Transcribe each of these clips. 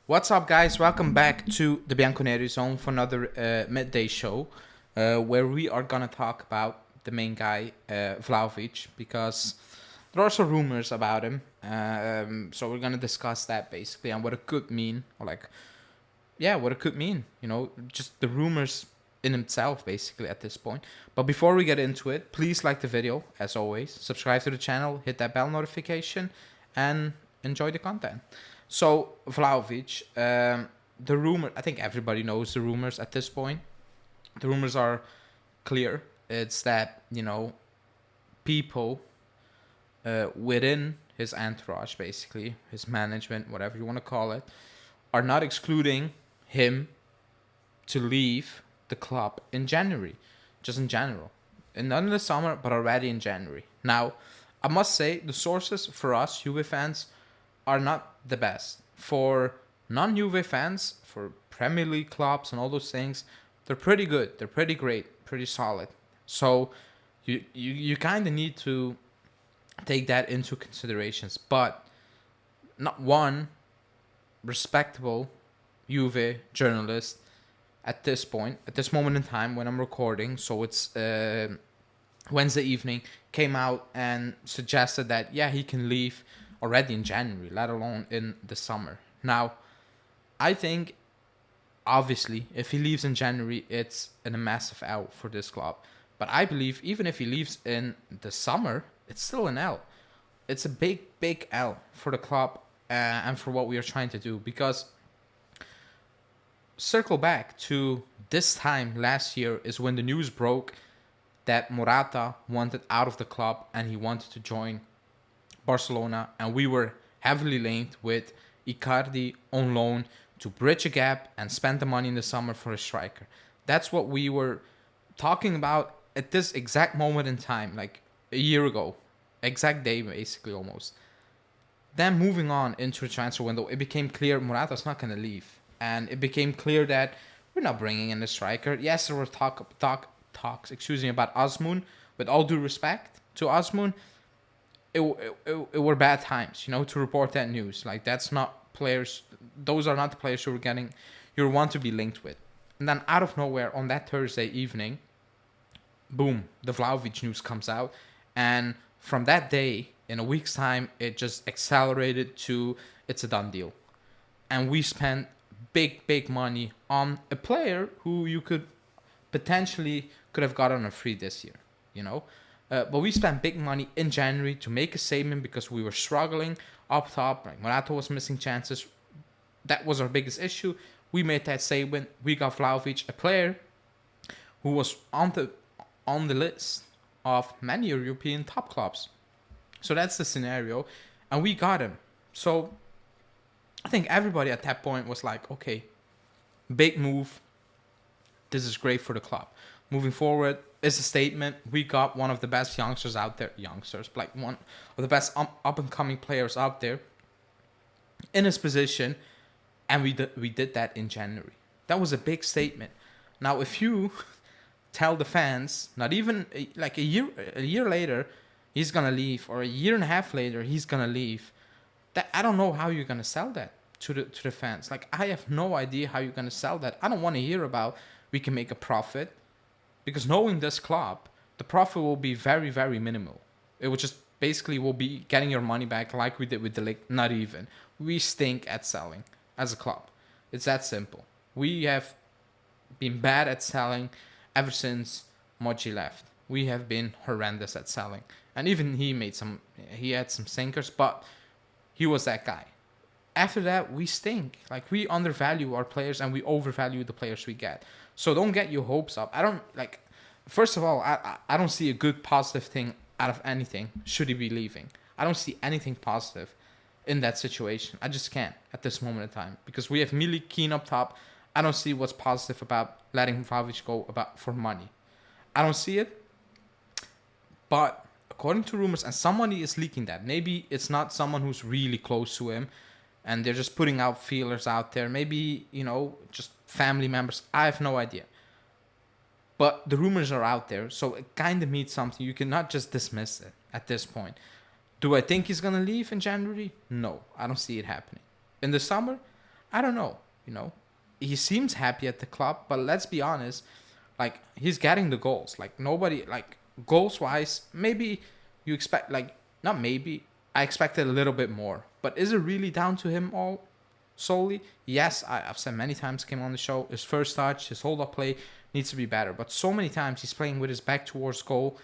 What's up, guys? Welcome back to the Bianconeri Zone for another midday show, where we are gonna talk about the main guy, Vlahovic, because there are some rumors about him. So we're gonna discuss that basically and what it could mean, or like, yeah, what it could mean. Just the rumors in itself, basically at this point. But before we get into it, please like the video as always, subscribe to the channel, hit that bell notification, and enjoy the content. So Vlahovic, the rumor. I think everybody knows the rumors at this point. The rumors are clear. It's that people within his entourage, basically his management, whatever you want to call it, are not excluding him to leave the club in January, just in general, and not in the summer, but already in January. Now, I must say the sources for us Juve fans are not the best. For non-Juve fans, for Premier League clubs and all those things, they're pretty good. They're pretty great, pretty solid. So you kind of need to take that into considerations. But not one respectable Juve journalist at this point, at this moment in time when I'm recording, so it's Wednesday evening, came out and suggested that, yeah, he can leave already in January, let alone in the summer. Now, I think, obviously, if he leaves in January, it's a massive L for this club. But I believe even if he leaves in the summer, it's still an L. It's a big, big L for the club and for what we are trying to do. Because circle back to this time last year is when the news broke that Morata wanted out of the club and he wanted to join Barcelona, and we were heavily linked with Icardi on loan to bridge a gap and spend the money in the summer for a striker. That's what we were talking about at this exact moment in time, like a year ago, exact day basically almost. Then moving on into the transfer window, it became clear Morata's not going to leave, and it became clear that we're not bringing in a striker. Yes, there were talks, about Osmoon. With all due respect to Osmoon, it were bad times, to report that news. Like, that's not players. Those are not the players you want to be linked with. And then out of nowhere on that Thursday evening, boom, the Vlahovic news comes out, and from that day, in a week's time, it just accelerated to it's a done deal, and we spent big money on a player who you could have got on a free this year, but we spent big money in January to make a statement because we were struggling up top. Like, Morata was missing chances. That was our biggest issue. We made that statement. We got Vlahovic, a player who was on the list of many European top clubs. So that's the scenario, and we got him. So I think everybody at that point was like, okay, big move. This is great for the club. Moving forward, is a statement. We got one of the best youngsters out there. Like one of the best up and coming players out there in his position, and we did that in January. That was a big statement. Now, if you tell the fans, not even like a year later, he's gonna leave, or a year and a half later, he's gonna leave, that I don't know how you're gonna sell that to the fans. Like, I have no idea how you're gonna sell that. I don't want to hear about we can make a profit. Because knowing this club, the profit will be very, very minimal. It will just basically will be getting your money back like we did with the league. Not even. We stink at selling as a club. It's that simple. We have been bad at selling ever since Moji left. We have been horrendous at selling. And even he had some sinkers, but he was that guy. After that, we stink. Like, we undervalue our players and we overvalue the players we get. So don't get your hopes up. I don't like. First of all, I don't see a good positive thing out of anything. Should he be leaving? I don't see anything positive in that situation. I just can't at this moment in time because we have Milik Keane up top. I don't see what's positive about letting Vlahovic go for money. I don't see it. But according to rumors, and somebody is leaking that. Maybe it's not someone who's really close to him, and they're just putting out feelers out there. Maybe, just family members. I have no idea. But the rumors are out there, so it kind of means something. You cannot just dismiss it at this point. Do I think he's going to leave in January? No, I don't see it happening. In the summer, I don't know. You know, he seems happy at the club, but let's be honest, like he's getting the goals. Like nobody, like goals wise, maybe you expect like not maybe I expected a little bit more, but is it really down to him all solely? Yes, I've said many times, came on the show, his first touch, his hold up play needs to be better. But so many times he's playing with his back towards goal,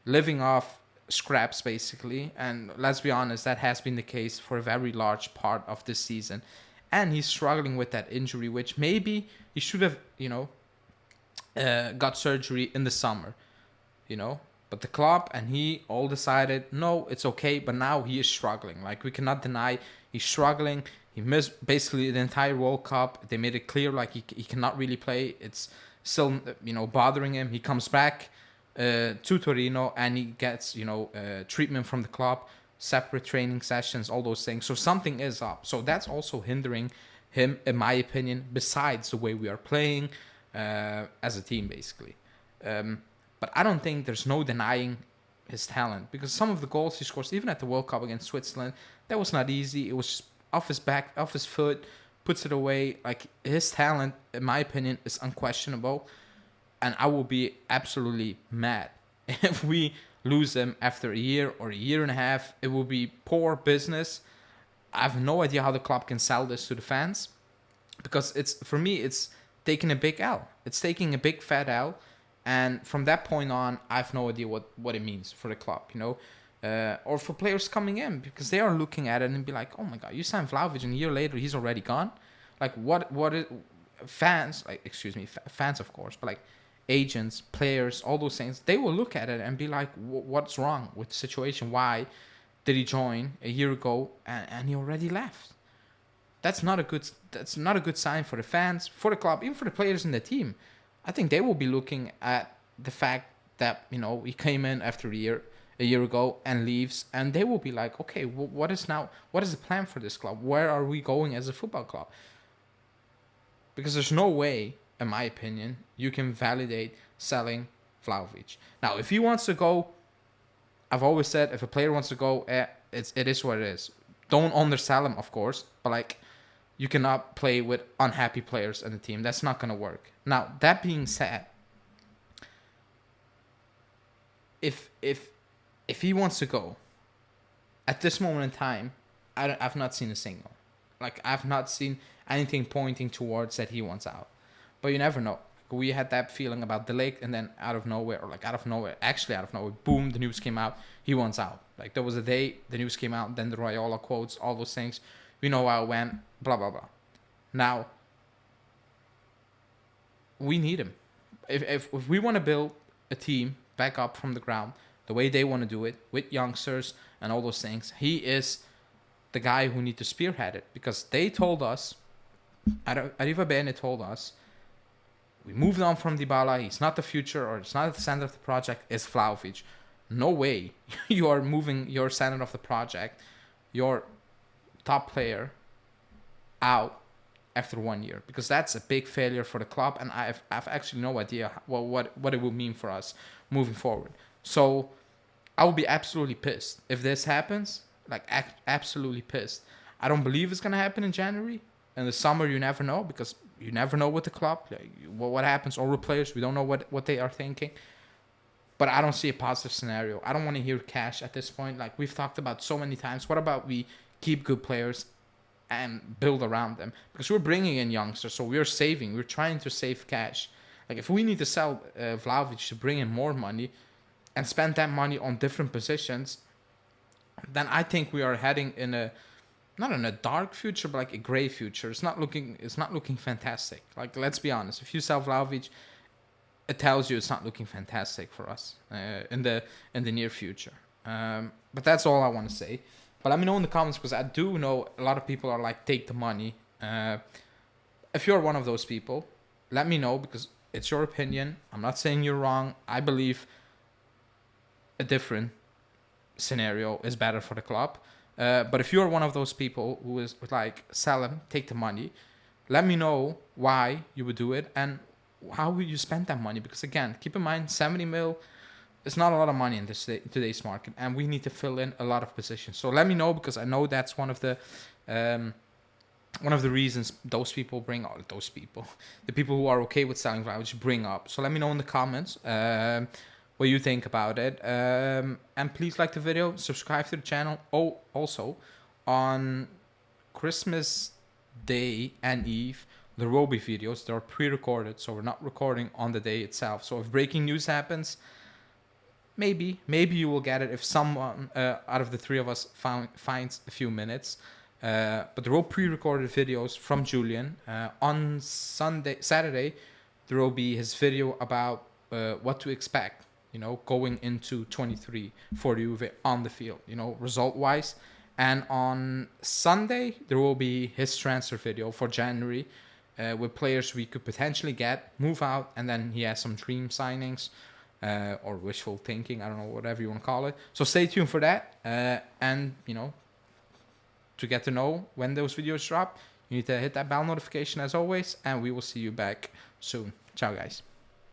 living off scraps basically. And let's be honest, that has been the case for a very large part of this season. And he's struggling with that injury, which maybe he should have, got surgery in the summer, you know. But the club and he all decided, no, it's okay. But now he is struggling. Like, we cannot deny he's struggling. He missed basically the entire World Cup. They made it clear, like, he cannot really play. It's still, bothering him. He comes back to Torino and he gets, treatment from the club, separate training sessions, all those things. So something is up. So that's also hindering him, in my opinion, besides the way we are playing as a team, basically. But I don't think there's no denying his talent, because some of the goals he scores, even at the World Cup against Switzerland, that was not easy. It was just off his back, off his foot, puts it away. Like, his talent, in my opinion, is unquestionable. And I will be absolutely mad if we lose him after a year or a year and a half. It will be poor business. I have no idea how the club can sell this to the fans, because for me, it's taking a big L. It's taking a big fat L. And from that point on, I have no idea what it means for the club, or for players coming in, because they are looking at it and be like, oh my God, you signed Vlahovic and a year later he's already gone. Like, what is fans, like, excuse me, fans of course, but like agents, players, all those things, they will look at it and be like, what's wrong with the situation? Why did he join a year ago and he already left? That's not a good sign for the fans, for the club, even for the players in the team. I think they will be looking at the fact that, he came in after a year ago and leaves, and they will be like, okay, what is the plan for this club? Where are we going as a football club? Because there's no way, in my opinion, you can validate selling Vlahovic. Now, if he wants to go, I've always said, if a player wants to go, it is what it is. Don't undersell him, of course, but like, you cannot play with unhappy players in the team. That's not going to work. Now, that being said, if he wants to go, at this moment in time, I've not seen a signal. Like, I've not seen anything pointing towards that he wants out. But you never know. We had that feeling about De Ligt, and then out of nowhere, boom, the news came out, he wants out. Like, there was a day the news came out, then the Raiola quotes, all those things. We know how it went, blah, blah, blah. Now, we need him. If we want to build a team back up from the ground, the way they want to do it, with youngsters and all those things, he is the guy who need to spearhead it. Because they told us, Arriva Bene told us, we moved on from Dybala, he's not the future, or it's not at the center of the project, it's Vlahovic. No way you are moving your center of the project, your top player, out after 1 year, because that's a big failure for the club, and I've actually no idea what it will mean for us moving forward. So I will be absolutely pissed if this happens, like absolutely pissed. I don't believe it's gonna happen in January. In the summer, you never know, because you never know with the club, like, what happens. All the players, we don't know what they are thinking. But I don't see a positive scenario. I don't want to hear cash at this point. Like, we've talked about so many times. What about we keep good players and build around them? Because we're bringing in youngsters, so we're trying to save cash. Like, if we need to sell Vlahovic to bring in more money and spend that money on different positions, then I think we are heading in not in a dark future, but like a gray future. It's not looking fantastic. Like, let's be honest. If you sell Vlahovic, it tells you it's not looking fantastic for us in the near future. But that's all I want to say. But let me know in the comments, because I do know a lot of people are like, take the money. If you're one of those people, let me know, because it's your opinion. I'm not saying you're wrong. I believe a different scenario is better for the club. But if you're one of those people who is like, sell him, take the money, let me know why you would do it and how will you spend that money. Because again, keep in mind, 70 mil is not a lot of money in today's market, and we need to fill in a lot of positions. So let me know, because I know that's one of the one of the reasons those people bring all those people, the people who are okay with selling Vlahovic, bring up. So let me know in the comments what you think about it, and please like the video, subscribe to the channel. Oh, also on Christmas Day and Eve, the Roby videos, they're pre-recorded, so we're not recording on the day itself. So if breaking news happens, maybe you will get it if someone out of the three of us finds a few minutes. But they're all pre-recorded videos from Julian. On Saturday, there will be his video about what to expect, going into 23 for Juve on the field, result-wise. And on Sunday, there will be his transfer video for January with players we could potentially get, move out, and then he has some dream signings or wishful thinking, I don't know, whatever you want to call it. So stay tuned for that. And, to get to know when those videos drop, you need to hit that bell notification as always, and we will see you back soon. Ciao, guys.